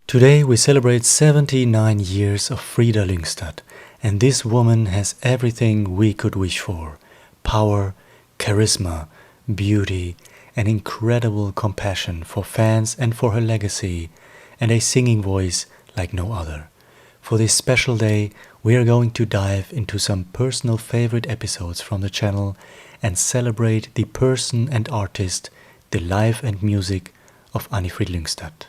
Today we celebrate 79 years of Frida Lyngstad, and this woman has everything we could wish for: power, charisma, beauty, an incredible compassion for fans and for her legacy, and a singing voice like no other. For this special day, we are going to dive into some personal favorite episodes from the channel and celebrate the person and artist, the life and music of Anni-Frid Lyngstad.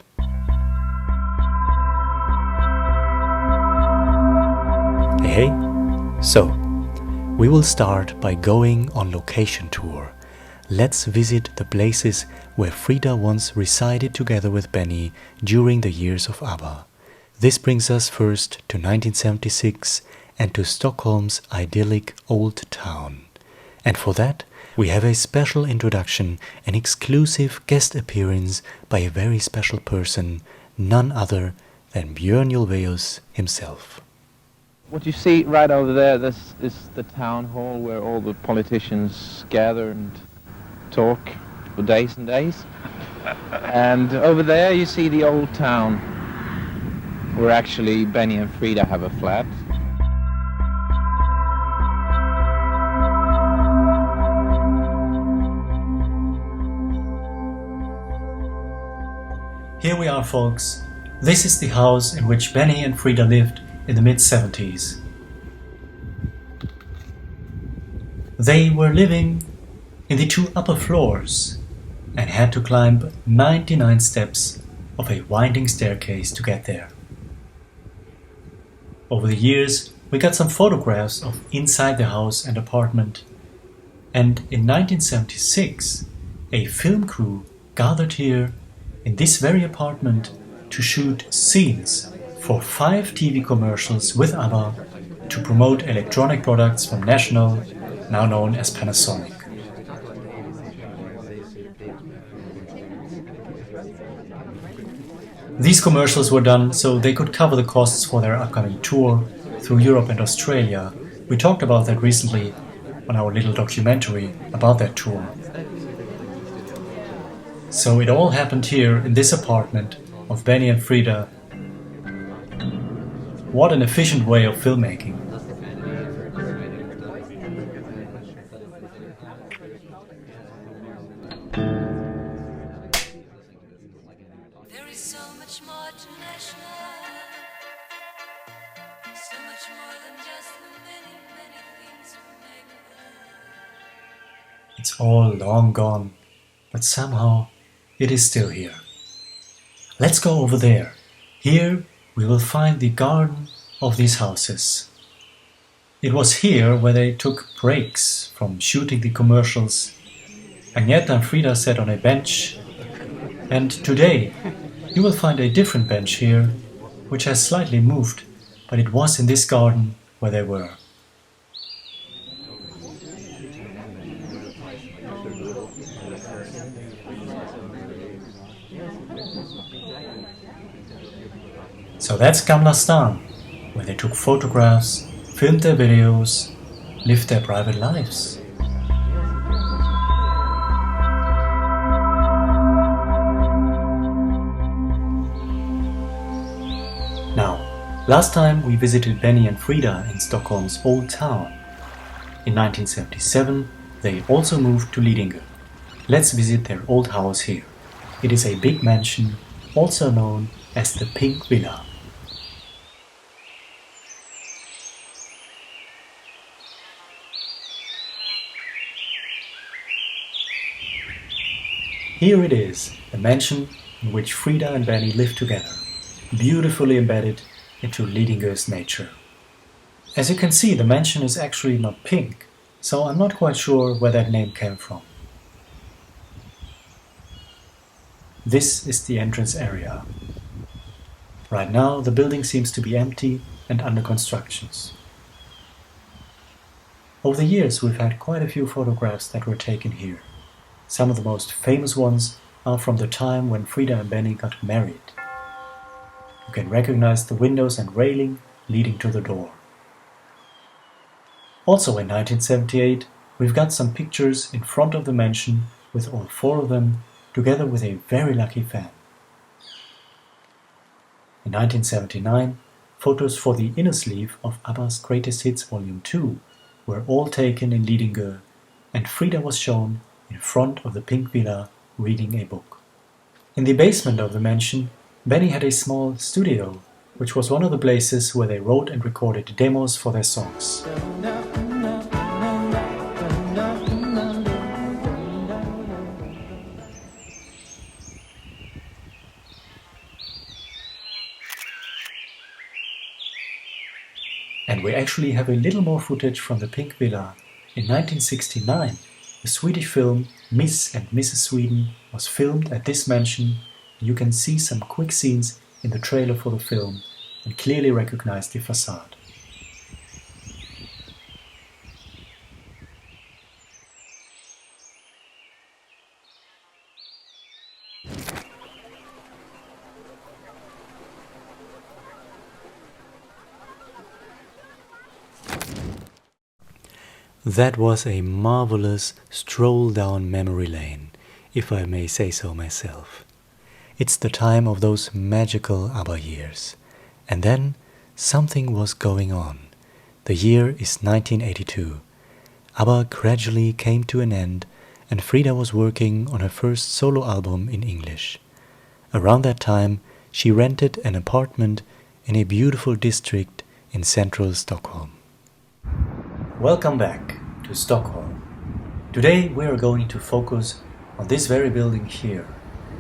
Hey, so we will start by going on location tour. Let's visit the places where Frida once resided together with Benny during the years of ABBA. This brings us first to 1976 and to Stockholm's idyllic old town. And for that, we have a special introduction, an exclusive guest appearance by a very special person, none other than Björn Ulvaeus himself. What you see right over there, this is the town hall where all the politicians gather and talk for days and days. And over there you see the old town where actually Benny and Frida have a flat. Here we are, folks. This is the house in which Benny and Frida lived in the mid-70s. They were living in the two upper floors and had to climb 99 steps of a winding staircase to get there. Over the years, we got some photographs of inside the house and apartment, and in 1976, a film crew gathered here in this very apartment to shoot scenes for 5 TV commercials with ABBA to promote electronic products from National, now known as Panasonic. These commercials were done so they could cover the costs for their upcoming tour through Europe and Australia. We talked about that recently on our little documentary about that tour. So it all happened here in this apartment of Benny and Frida. What an efficient way of filmmaking. There is so much more to National, so much more than just the many, many things we make. It's all long gone, but somehow it is still here. Let's go over there. Here we will find the garden of these houses. It was here where they took breaks from shooting the commercials. Agnetha and Frida sat on a bench, and today you will find a different bench here, which has slightly moved, but it was in this garden where they were. So that's Gamla Stan, where they took photographs, filmed their videos, lived their private lives. Now, last time we visited Benny and Frida in Stockholm's Old Town. In 1977, they also moved to Lidingö. Let's visit their old house here. It is a big mansion, also known as the Pink Villa. Here it is, the mansion in which Frida and Benny live together, beautifully embedded into Lidingö's nature. As you can see, the mansion is actually not pink, so I'm not quite sure where that name came from. This is the entrance area. Right now, the building seems to be empty and under constructions. Over the years, we've had quite a few photographs that were taken here. Some of the most famous ones are from the time when Frida and Benny got married. You can recognize the windows and railing leading to the door. Also in 1978, we've got some pictures in front of the mansion with all 4 of them, together with a very lucky fan. In 1979, photos for the inner sleeve of ABBA's Greatest Hits Volume 2 were all taken in Liedinger, and Frida was shown in front of the pink villa reading a book. In the basement of the mansion, Benny had a small studio, which was one of the places where they wrote and recorded demos for their songs. And we actually have a little more footage from the Pink Villa. In 1969, the Swedish film Miss and Mrs. Sweden was filmed at this mansion. You can see some quick scenes in the trailer for the film and clearly recognize the facade. That was a marvelous stroll down memory lane, if I may say so myself. It's the time of those magical ABBA years. And then something was going on. The year is 1982. ABBA gradually came to an end, and Frida was working on her first solo album in English. Around that time, she rented an apartment in a beautiful district in central Stockholm. Welcome back to Stockholm. Today we are going to focus on this very building here.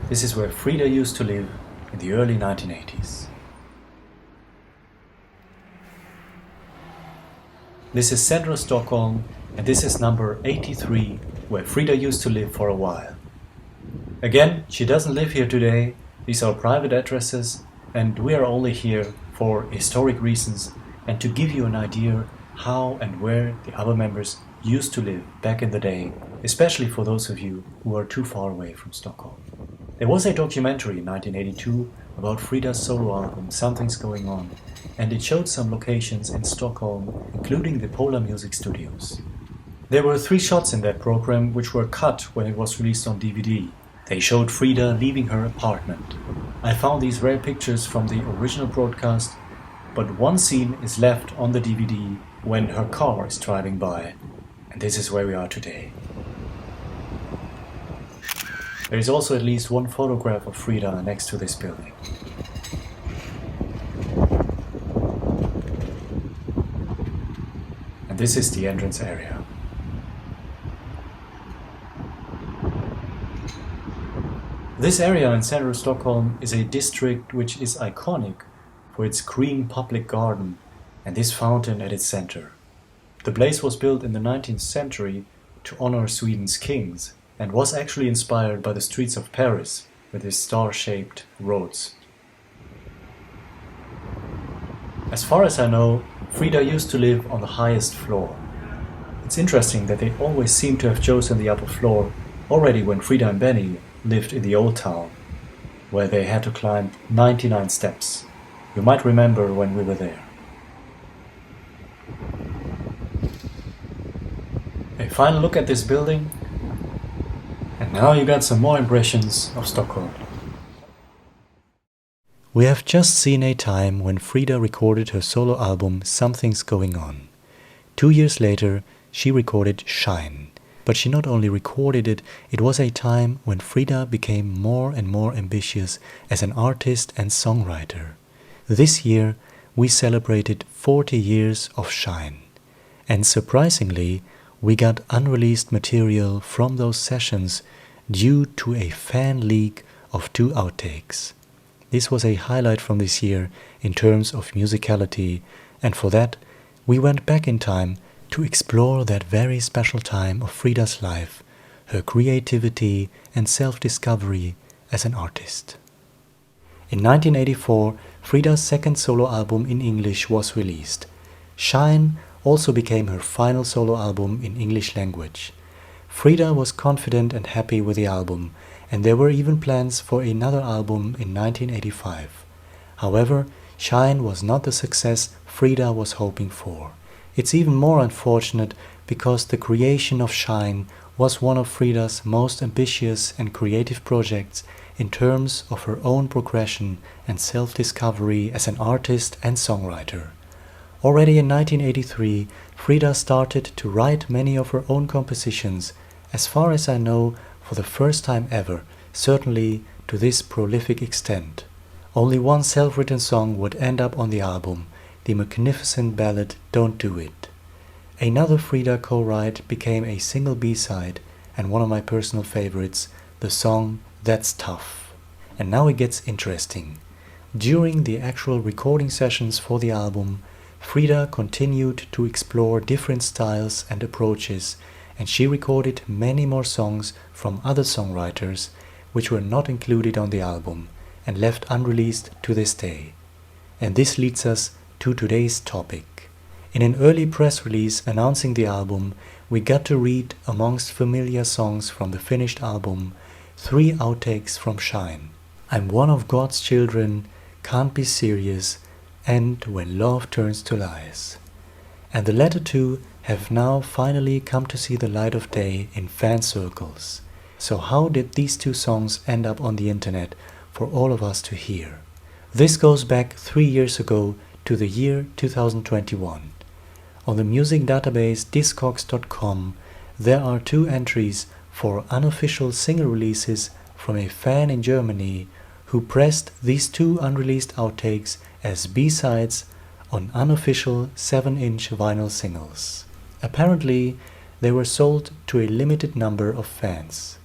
This is where Frida used to live in the early 1980s. This is central Stockholm, and this is number 83, where Frida used to live for a while. Again, she doesn't live here today. These are private addresses, and we are only here for historic reasons and to give you an idea how and where the ABBA members used to live back in the day, especially for those of you who are too far away from Stockholm. There was a documentary in 1982 about Frida's solo album Something's Going On, and it showed some locations in Stockholm, including the Polar Music Studios. There were 3 shots in that program which were cut when it was released on DVD. They showed Frida leaving her apartment. I found these rare pictures from the original broadcast, but one scene is left on the DVD when her car is driving by, and this is where we are today. There is also at least one photograph of Frida next to this building. And this is the entrance area. This area in central Stockholm is a district which is iconic for its green public garden and this fountain at its center. The place was built in the 19th century to honor Sweden's kings and was actually inspired by the streets of Paris with its star-shaped roads. As far as I know, Frida used to live on the highest floor. It's interesting that they always seem to have chosen the upper floor already when Frida and Benny lived in the old town, where they had to climb 99 steps. You might remember when we were there. A final look at this building, and now you got some more impressions of Stockholm. We have just seen a time when Frida recorded her solo album Something's Going On. 2 years later, she recorded Shine. But she not only recorded it, it was a time when Frida became more and more ambitious as an artist and songwriter. This year, we celebrated 40 years of Shine. And surprisingly, we got unreleased material from those sessions due to a fan leak of 2 outtakes. This was a highlight from this year in terms of musicality, and for that, we went back in time to explore that very special time of Frida's life, her creativity and self-discovery as an artist. In 1984, Frida's second solo album in English was released. Shine also became her final solo album in English language. Frida was confident and happy with the album, and there were even plans for another album in 1985. However, Shine was not the success Frida was hoping for. It's even more unfortunate because the creation of Shine was one of Frida's most ambitious and creative projects, in terms of her own progression and self-discovery as an artist and songwriter. Already in 1983, Frida started to write many of her own compositions, as far as I know, for the first time ever, certainly to this prolific extent. Only one self-written song would end up on the album, the magnificent ballad Don't Do It. Another Frida co-write became a single B-side, and one of my personal favorites, the song That's Tough. And now it gets interesting. During the actual recording sessions for the album, Frida continued to explore different styles and approaches, and she recorded many more songs from other songwriters which were not included on the album and left unreleased to this day. And this leads us to today's topic. In an early press release announcing the album, we got to read amongst familiar songs from the finished album 3 outtakes from Shine. I'm One of God's Children, Can't Be Serious, and When Love Turns to Lies. And the latter two have now finally come to see the light of day in fan circles. So how did these 2 songs end up on the internet for all of us to hear? This goes back 3 years ago to the year 2021. On the music database Discogs.com there are 2 entries for unofficial single releases from a fan in Germany who pressed these 2 unreleased outtakes as B-sides on unofficial 7-inch vinyl singles. Apparently, they were sold to a limited number of fans.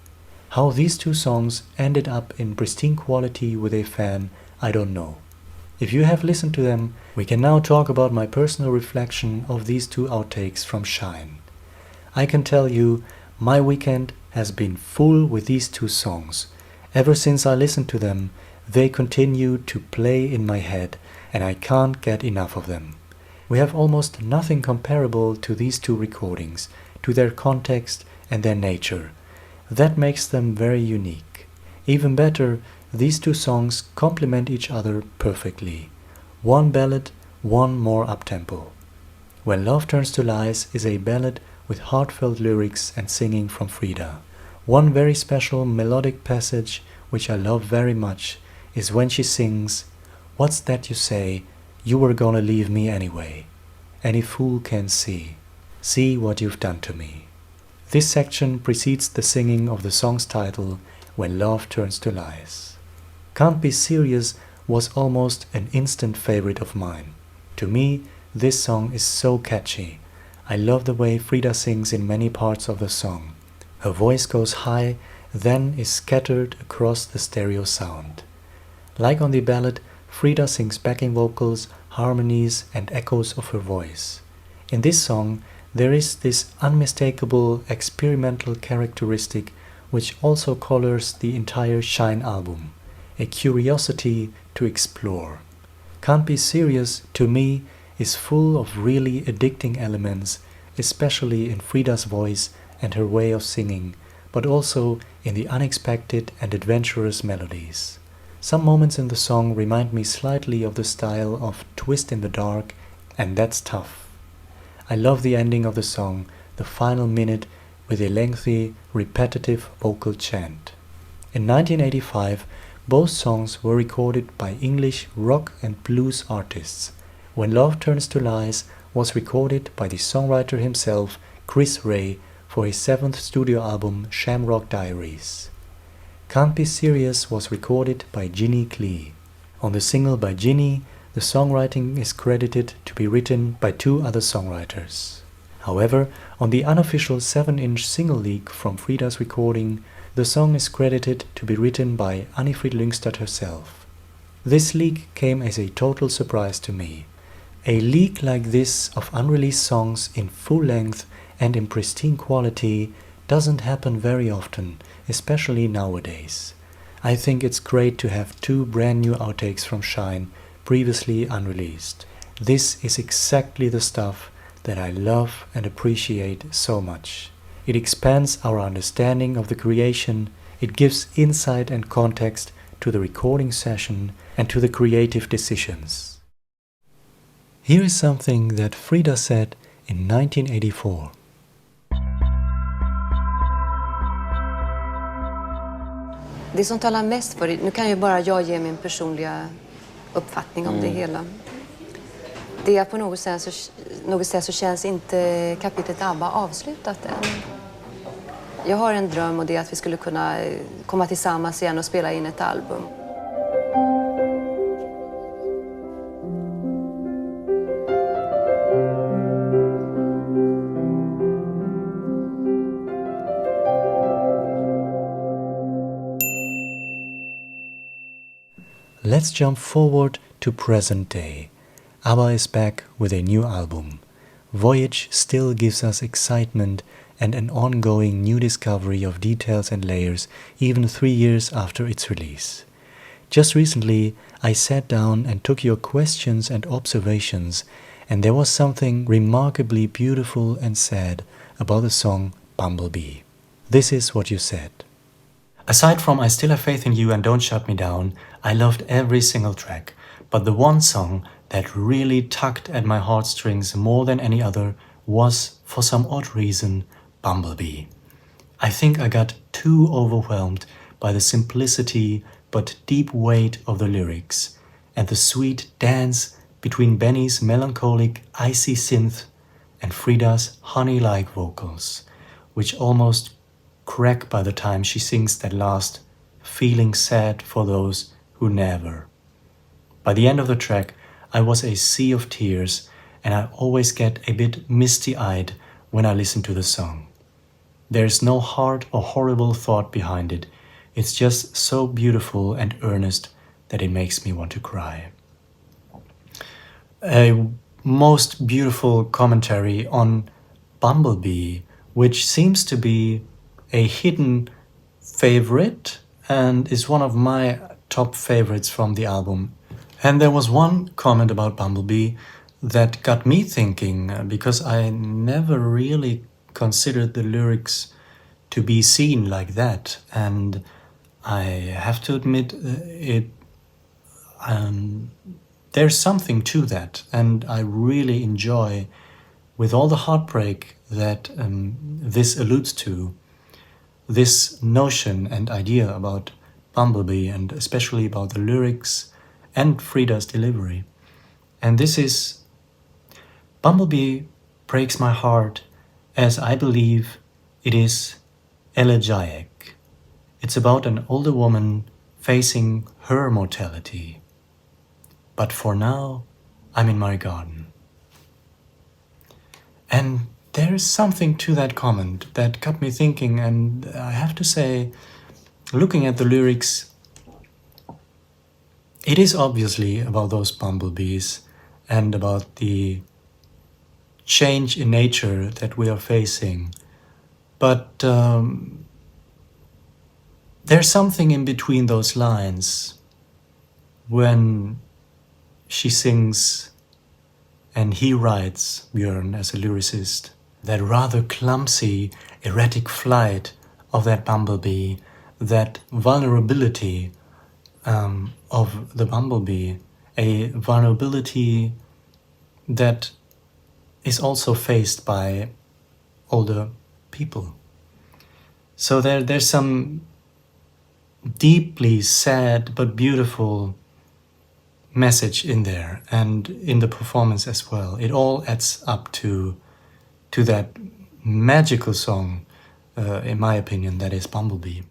How these 2 songs ended up in pristine quality with a fan, I don't know. If you have listened to them, we can now talk about my personal reflection of these 2 outtakes from Shine. I can tell you, my weekend has been full with these 2 songs. Ever since I listened to them, they continue to play in my head, and I can't get enough of them. We have almost nothing comparable to these 2 recordings, to their context and their nature. That makes them very unique. Even better, these 2 songs complement each other perfectly. One ballad, one more uptempo. When Love Turns to Lies is a ballad with heartfelt lyrics and singing from Frida. One very special melodic passage, which I love very much, is when she sings, "What's that you say? You were gonna leave me anyway. Any fool can see. See what you've done to me." This section precedes the singing of the song's title, When Love Turns to Lies. Can't Be Serious was almost an instant favorite of mine. To me, this song is so catchy. I love the way Frida sings in many parts of the song. Her voice goes high, then is scattered across the stereo sound. Like on the ballad, Frida sings backing vocals, harmonies and echoes of her voice. In this song, there is this unmistakable experimental characteristic which also colors the entire Shine album, a curiosity to explore. Can't Be Serious, to me, is full of really addicting elements, especially in Frida's voice and her way of singing, but also in the unexpected and adventurous melodies. Some moments in the song remind me slightly of the style of Twist in the Dark, and That's Tough. I love the ending of the song, the final minute, with a lengthy, repetitive vocal chant. In 1985, both songs were recorded by English rock and blues artists. When Love Turns to Lies was recorded by the songwriter himself, Chris Ray, for his 7th studio album Shamrock Diaries. Can't Be Serious was recorded by Ginny Klee. On the single by Ginny, the songwriting is credited to be written by 2 other songwriters. However, on the unofficial 7-inch single leak from Frida's recording, the song is credited to be written by Anni-Frid Lyngstad herself. This leak came as a total surprise to me. A leak like this of unreleased songs in full length and in pristine quality doesn't happen very often, especially nowadays. I think it's great to have 2 brand new outtakes from Shine, previously unreleased. This is exactly the stuff that I love and appreciate so much. It expands our understanding of the creation, it gives insight and context to the recording session and to the creative decisions. Here is something that Frida said in 1984. Det som talar mest för det, nu kan ju bara jag ge min personliga uppfattning om det hela. Det är på något sätt så känns inte kapitlet ABBA avslutat än. Jag har en dröm och det är att vi skulle kunna komma tillsammans igen och spela in ett album. Let's jump forward to present day. ABBA is back with a new album. Voyage still gives us excitement and an ongoing new discovery of details and layers even 3 years after its release. Just recently, I sat down and took your questions and observations, and there was something remarkably beautiful and sad about the song Bumblebee. This is what you said. Aside from I Still Have Faith in You and Don't Shut Me Down, I loved every single track, but the one song that really tugged at my heartstrings more than any other was, for some odd reason, Bumblebee. I think I got too overwhelmed by the simplicity but deep weight of the lyrics and the sweet dance between Benny's melancholic, icy synth and Frida's honey-like vocals, which almost crack by the time she sings that last, feeling sad for those who never. By the end of the track, I was a sea of tears, and I always get a bit misty-eyed when I listen to the song. There's no hard or horrible thought behind it. It's just so beautiful and earnest that it makes me want to cry. A most beautiful commentary on Bumblebee, which seems to be a hidden favorite and is one of my top favorites from the album. And there was one comment about Bumblebee that got me thinking, because I never really considered the lyrics to be seen like that, and I have to admit there's something to that, and I really enjoy, with all the heartbreak that this alludes to, this notion and idea about Bumblebee, and especially about the lyrics and Frida's delivery. And this is, Bumblebee breaks my heart as I believe it is elegiac. It's about an older woman facing her mortality. But for now, I'm in my garden. And there is something to that comment that got me thinking, and I have to say, looking at the lyrics, it is obviously about those bumblebees and about the change in nature that we are facing. But there's something in between those lines when she sings and he writes, Björn, as a lyricist, that rather clumsy, erratic flight of that bumblebee, that vulnerability of the bumblebee, a vulnerability that is also faced by older people. So there's some deeply sad but beautiful message in there, and in the performance as well. It all adds up to that magical song, in my opinion, that is Bumblebee.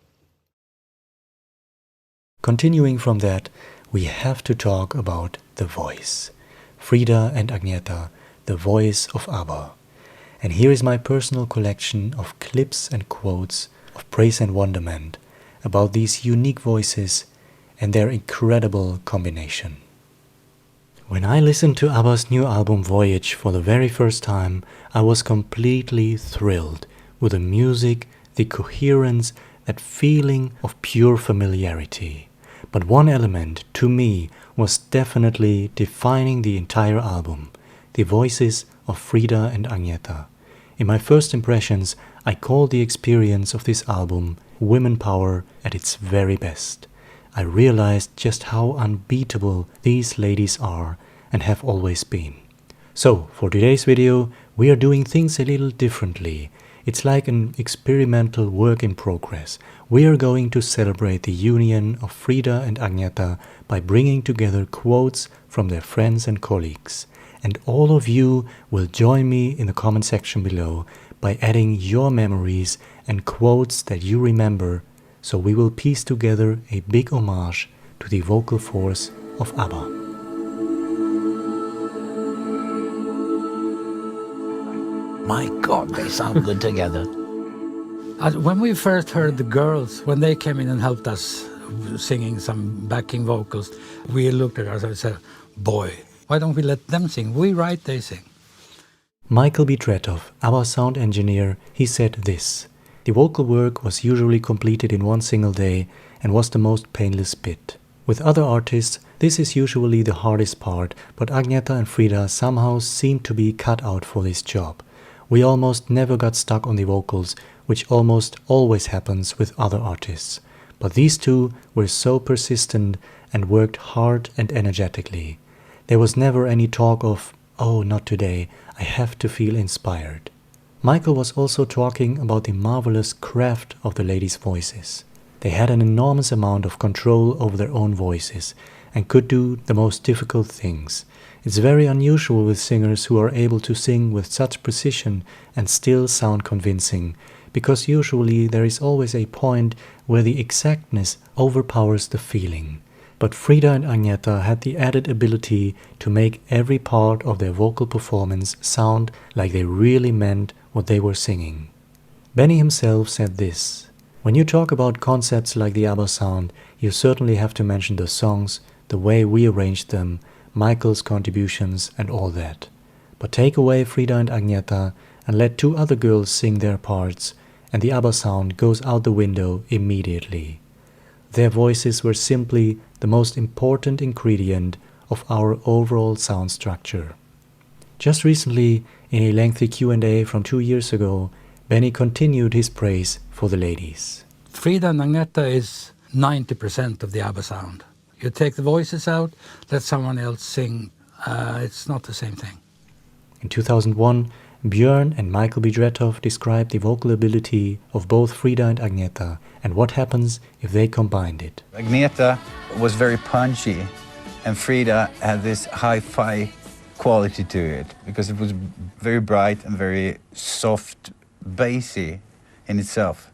Continuing from that, we have to talk about the voice. Frida and Agnetha, the voice of ABBA. And here is my personal collection of clips and quotes of praise and wonderment about these unique voices and their incredible combination. When I listened to ABBA's new album Voyage for the very first time, I was completely thrilled with the music, the coherence, that feeling of pure familiarity. But one element, to me, was definitely defining the entire album, the voices of Frida and Agnetha. In my first impressions, I called the experience of this album women power at its very best. I realized just how unbeatable these ladies are and have always been. So, for today's video, we are doing things a little differently. It's like an experimental work in progress. We are going to celebrate the union of Frida and Agnetha by bringing together quotes from their friends and colleagues. And all of you will join me in the comment section below by adding your memories and quotes that you remember, so we will piece together a big homage to the vocal force of ABBA. My God, they sound good together. When we first heard the girls, when they came in and helped us singing some backing vocals, we looked at ourselves and said, boy, why don't we let them sing? We write, they sing. Michael B. Dretov, ABBA sound engineer, he said this: "The vocal work was usually completed in one single day and was the most painless bit. With other artists, this is usually the hardest part, but Agnetha and Frida somehow seemed to be cut out for this job. We almost never got stuck on the vocals, which almost always happens with other artists. But these two were so persistent and worked hard and energetically. There was never any talk of, oh, not today, I have to feel inspired." Michael was also talking about the marvelous craft of the ladies' voices. They had an enormous amount of control over their own voices and could do the most difficult things. It's very unusual with singers who are able to sing with such precision and still sound convincing, because usually there is always a point where the exactness overpowers the feeling. But Frida and Agnetha had the added ability to make every part of their vocal performance sound like they really meant what they were singing. Benny himself said this: "When you talk about concepts like the ABBA sound, you certainly have to mention the songs, the way we arranged them, Michael's contributions and all that. But take away Frida and Agnetha and let two other girls sing their parts, and the ABBA sound goes out the window immediately. Their voices were simply the most important ingredient of our overall sound structure." Just recently, in a lengthy Q&A from 2 years ago, Benny continued his praise for the ladies. Frida and Agnetha is 90% of the ABBA sound. You take the voices out, let someone else sing. It's not the same thing. In 2001, Björn and Michael B. Dretov described the vocal ability of both Frida and Agnetha and what happens if they combined it. Agnetha was very punchy, and Frida had this hi-fi quality to it because it was very bright and very soft, bassy in itself.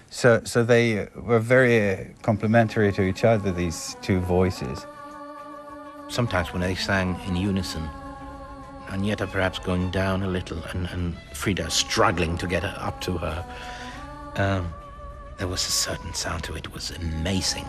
So they were very complementary to each other, these two voices. Sometimes when they sang in unison, Agnetha perhaps going down a little and Frida struggling to get up to her, there was a certain sound to it. It was amazing.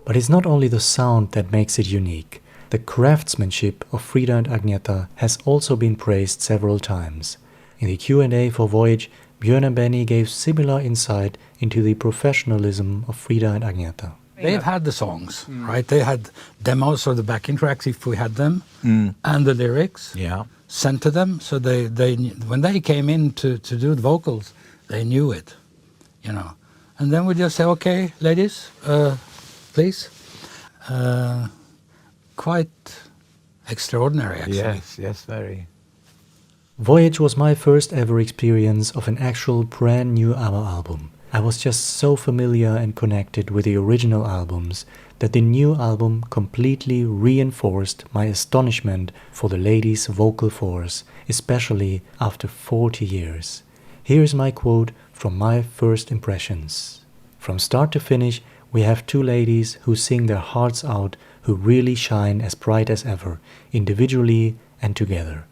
But it's not only the sound that makes it unique. The craftsmanship of Frida and Agnetha has also been praised several times. In the Q&A for Voyage, Björn and Benny gave similar insight into the professionalism of Frida and Agnetha. They've had the songs, right? They had demos of the backing tracks, if we had them, and the lyrics sent to them. So they when they came in to do the vocals, they knew it, you know. And then we just say, okay, ladies, please. Quite extraordinary, actually. Yes, very. Voyage was my first ever experience of an actual brand new ABBA album. I was just so familiar and connected with the original albums that the new album completely reinforced my astonishment for the ladies' vocal force, especially after 40 years. Here is my quote from my first impressions. "From start to finish, we have two ladies who sing their hearts out, who really shine as bright as ever, individually and together.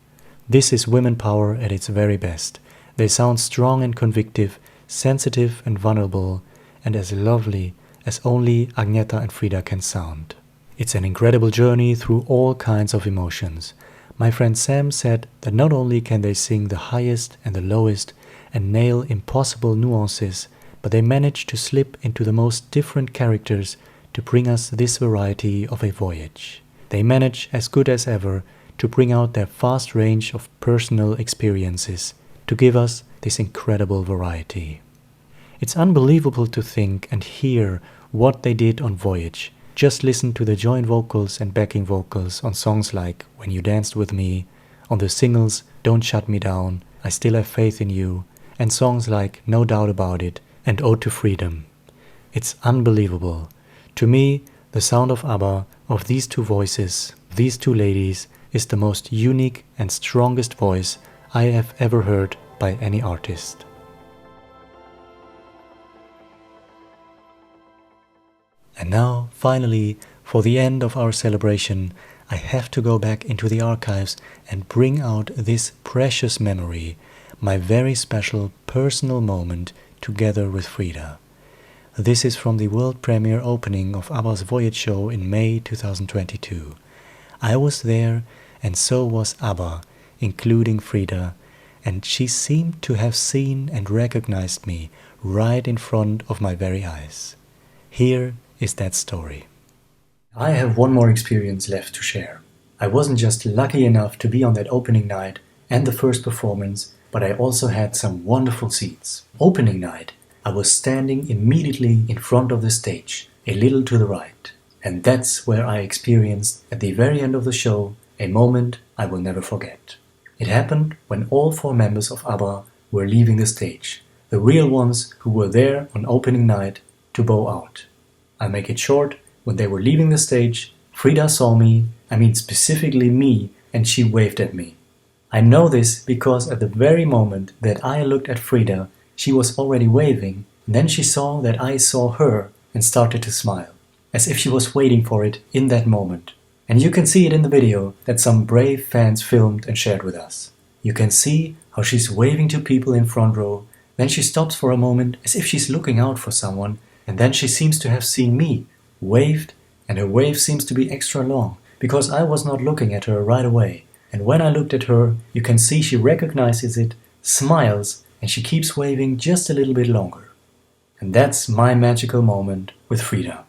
This is women power at its very best. They sound strong and convictive, sensitive and vulnerable, and as lovely as only Agnetha and Frida can sound. It's an incredible journey through all kinds of emotions. My friend Sam said that not only can they sing the highest and the lowest and nail impossible nuances, but they manage to slip into the most different characters to bring us this variety of a voyage. They manage, as good as ever, to bring out their vast range of personal experiences, to give us this incredible variety. It's unbelievable to think and hear what they did on Voyage. Just listen to the joint vocals and backing vocals on songs like When You Danced With Me, on the singles Don't Shut Me Down, I Still Have Faith in You, and songs like No Doubt About It and Ode to Freedom. It's unbelievable. To me, the sound of ABBA, of these two voices, these two ladies, is the most unique and strongest voice I have ever heard by any artist. And now, finally, for the end of our celebration, I have to go back into the archives and bring out this precious memory, my very special personal moment together with Frida. This is from the world premiere opening of ABBA's Voyage show in May 2022. I was there, and so was ABBA, including Frida, and she seemed to have seen and recognized me right in front of my very eyes. Here is that story. I have one more experience left to share. I wasn't just lucky enough to be on that opening night and the first performance, but I also had some wonderful seats. Opening night, I was standing immediately in front of the stage, a little to the right. And that's where I experienced, at the very end of the show, a moment I will never forget. It happened when all 4 members of ABBA were leaving the stage, the real ones who were there on opening night to bow out. I'll make it short. When they were leaving the stage, Frida saw me, I mean specifically me, and she waved at me. I know this because at the very moment that I looked at Frida, she was already waving, and then she saw that I saw her and started to smile, as if she was waiting for it in that moment. And you can see it in the video that some brave fans filmed and shared with us. You can see how she's waving to people in front row, then she stops for a moment as if she's looking out for someone, and then she seems to have seen me, waved, and her wave seems to be extra long, because I was not looking at her right away. And when I looked at her, you can see she recognizes it, smiles, and she keeps waving just a little bit longer. And that's my magical moment with Frida.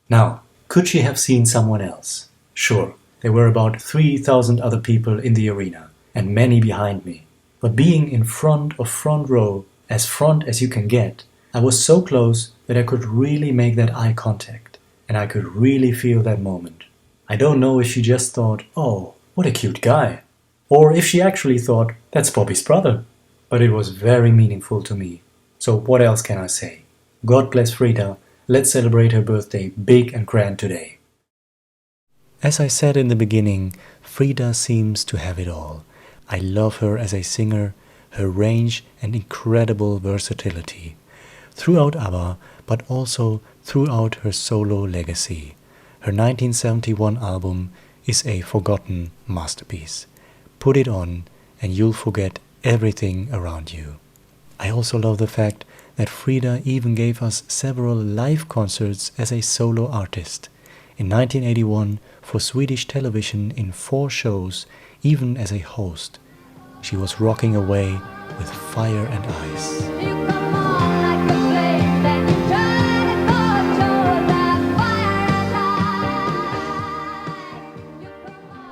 Now, could she have seen someone else? Sure, there were about 3,000 other people in the arena, and many behind me. But being in front of front row, as front as you can get, I was so close that I could really make that eye contact, and I could really feel that moment. I don't know if she just thought, oh, what a cute guy, or if she actually thought, that's Bobby's brother. But it was very meaningful to me. So what else can I say? God bless Frida. Let's celebrate her birthday big and grand today. As I said in the beginning, Frida seems to have it all. I love her as a singer, her range and incredible versatility. Throughout ABBA, but also throughout her solo legacy. Her 1971 album is a forgotten masterpiece. Put it on and you'll forget everything around you. I also love the fact that Frida even gave us several live concerts as a solo artist. In 1981 for Swedish television in 4 shows, even as a host. She was rocking away with fire and ice.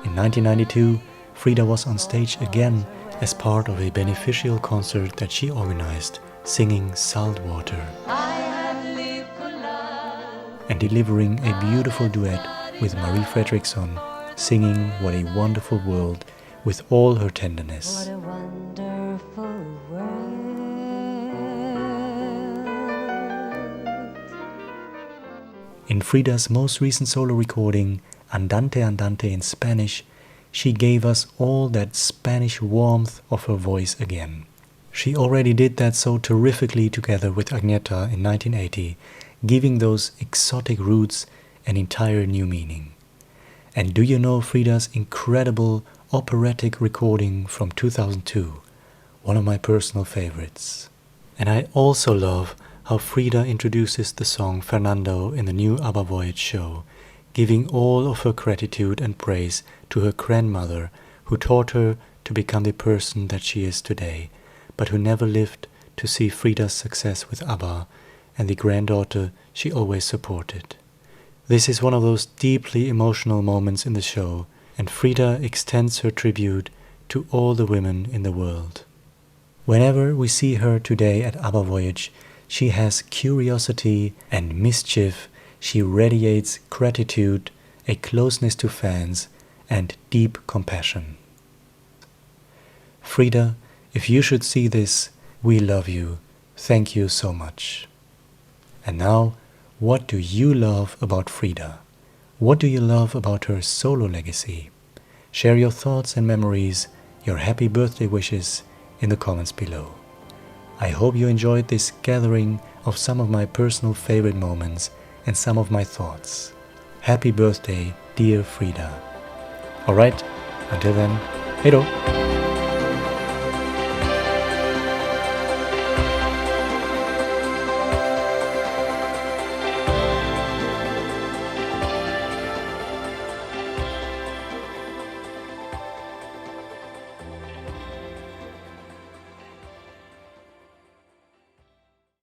In 1992, Frida was on stage again as part of a beneficial concert that she organized, singing Salt Water and delivering a beautiful duet with Marie Fredriksson, singing What a Wonderful World with all her tenderness. What a wonderful world. In Frida's most recent solo recording, Andante Andante in Spanish, she gave us all that Spanish warmth of her voice again. She already did that so terrifically together with Agnetha in 1980, giving those exotic roots an entire new meaning. And do you know Frida's incredible operatic recording from 2002, one of my personal favorites? And I also love how Frida introduces the song Fernando in the new ABBA Voyage show, giving all of her gratitude and praise to her grandmother, who taught her to become the person that she is today, but who never lived to see Frida's success with ABBA and the granddaughter she always supported. This is one of those deeply emotional moments in the show, and Frida extends her tribute to all the women in the world. Whenever we see her today at ABBA Voyage, she has curiosity and mischief. She radiates gratitude, a closeness to fans, and deep compassion. Frida, if you should see this, we love you. Thank you so much. And now, what do you love about Frida? What do you love about her solo legacy? Share your thoughts and memories, your happy birthday wishes in the comments below. I hope you enjoyed this gathering of some of my personal favorite moments and some of my thoughts. Happy birthday, dear Frida. Alright, until then, hej då!